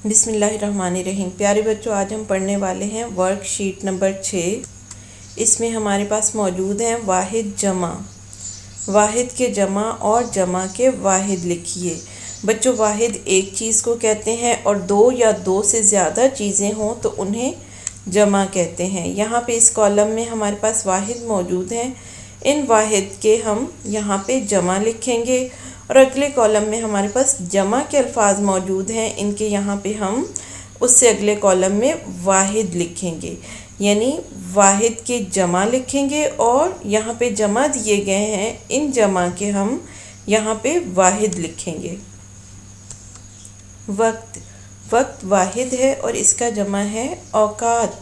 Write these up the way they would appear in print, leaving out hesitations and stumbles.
بسم اللہ الرحمن الرحیم۔ پیارے بچوں، آج ہم پڑھنے والے ہیں ورک شیٹ نمبر 6۔ اس میں ہمارے پاس موجود ہیں واحد جمع، واحد کے جمع اور جمع کے واحد لکھیے۔ بچوں، واحد ایک چیز کو کہتے ہیں اور دو یا دو سے زیادہ چیزیں ہوں تو انہیں جمع کہتے ہیں۔ یہاں پہ اس کالم میں ہمارے پاس واحد موجود ہیں، ان واحد کے ہم یہاں پہ جمع لکھیں گے، اور اگلے کالم میں ہمارے پاس جمع کے الفاظ موجود ہیں، ان کے یہاں پہ ہم اس سے اگلے کالم میں واحد لکھیں گے، یعنی واحد کے جمع لکھیں گے اور یہاں پہ جمع دیے گئے ہیں، ان جمع کے ہم یہاں پہ واحد لکھیں گے۔ وقت، وقت واحد ہے اور اس کا جمع ہے اوقات۔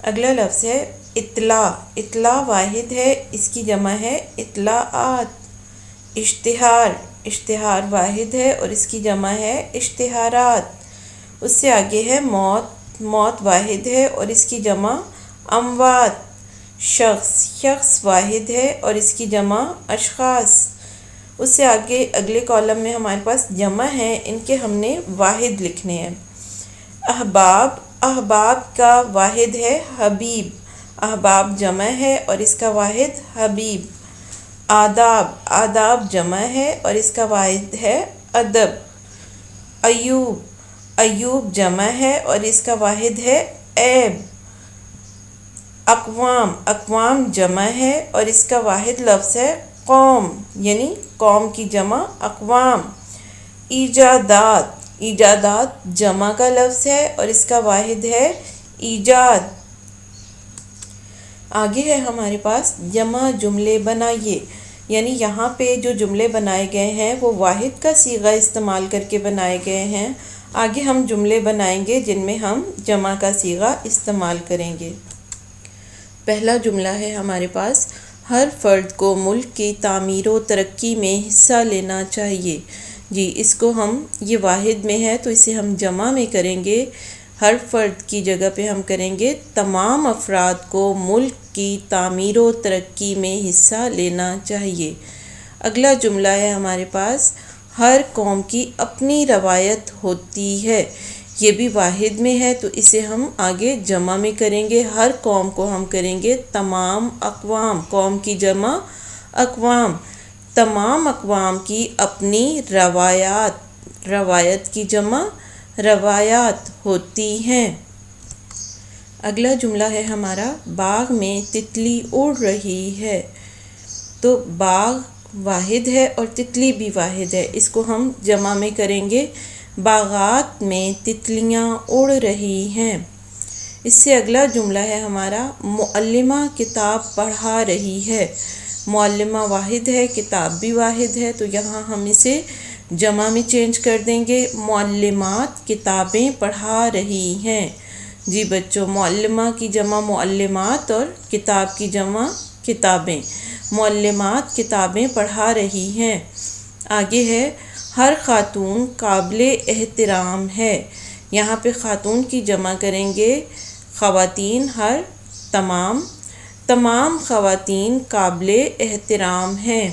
اگلا لفظ ہے اطلاع، اطلاع واحد ہے، اس کی جمع ہے اطلاعات۔ اشتہار، اشتہار واحد ہے اور اس کی جمع ہے اشتہارات۔ اس سے آگے ہے موت، موت واحد ہے اور اس کی جمع اموات۔ شخص، شخص واحد ہے اور اس کی جمع اشخاص۔ اس سے آگے اگلے کالم میں ہمارے پاس جمع ہیں، ان کے ہم نے واحد لکھنے ہیں۔ احباب، احباب کا واحد ہے حبیب، احباب جمع ہے اور اس کا واحد حبیب۔ آداب، آداب جمع ہے اور اس کا واحد ہے ادب۔ ایوب، ایوب جمع ہے اور اس کا واحد ہے عیب۔ اقوام، اقوام جمع ہے اور اس کا واحد لفظ ہے قوم، یعنی قوم کی جمع اقوام۔ ایجادات، ایجادات جمع کا لفظ ہے اور اس کا واحد ہے ایجاد۔ آگے ہے ہمارے پاس جمع جملے بنائیے، یعنی یہاں پہ جو جملے بنائے گئے ہیں وہ واحد کا صیغہ استعمال کر کے بنائے گئے ہیں۔ آگے ہم جملے بنائیں گے جن میں ہم جمع کا صیغہ استعمال کریں گے۔ پہلا جملہ ہے ہمارے پاس، ہر فرد کو ملک کی تعمیر و ترقی میں حصہ لینا چاہیے۔ جی، اس کو ہم، یہ واحد میں ہے تو اسے ہم جمع میں کریں گے۔ ہر فرد کی جگہ پہ ہم کریں گے تمام افراد کو ملک کی تعمیر و ترقی میں حصہ لینا چاہیے۔ اگلا جملہ ہے ہمارے پاس، ہر قوم کی اپنی روایت ہوتی ہے۔ یہ بھی واحد میں ہے تو اسے ہم آگے جمع میں کریں گے۔ ہر قوم کو ہم کریں گے تمام اقوام، قوم کی جمع اقوام۔ تمام اقوام کی اپنی روایات، روایت کی جمع روایات ہوتی ہیں۔ اگلا جملہ ہے ہمارا، باغ میں تتلی اڑ رہی ہے۔ تو باغ واحد ہے اور تتلی بھی واحد ہے، اس کو ہم جمع میں کریں گے باغات میں تتلیاں اڑ رہی ہیں۔ اس سے اگلا جملہ ہے ہمارا، معلمہ کتاب پڑھا رہی ہے۔ معلمہ واحد ہے، کتاب بھی واحد ہے، تو یہاں ہم اسے جمع میں چینج کر دیں گے، معلمات کتابیں پڑھا رہی ہیں۔ جی بچوں، معلمہ کی جمع معلمات اور کتاب کی جمع کتابیں۔ معلمات کتابیں پڑھا رہی ہیں۔ آگے ہے، ہر خاتون قابل احترام ہے۔ یہاں پہ خاتون کی جمع کریں گے خواتین، ہر، تمام، تمام خواتین قابل احترام ہیں۔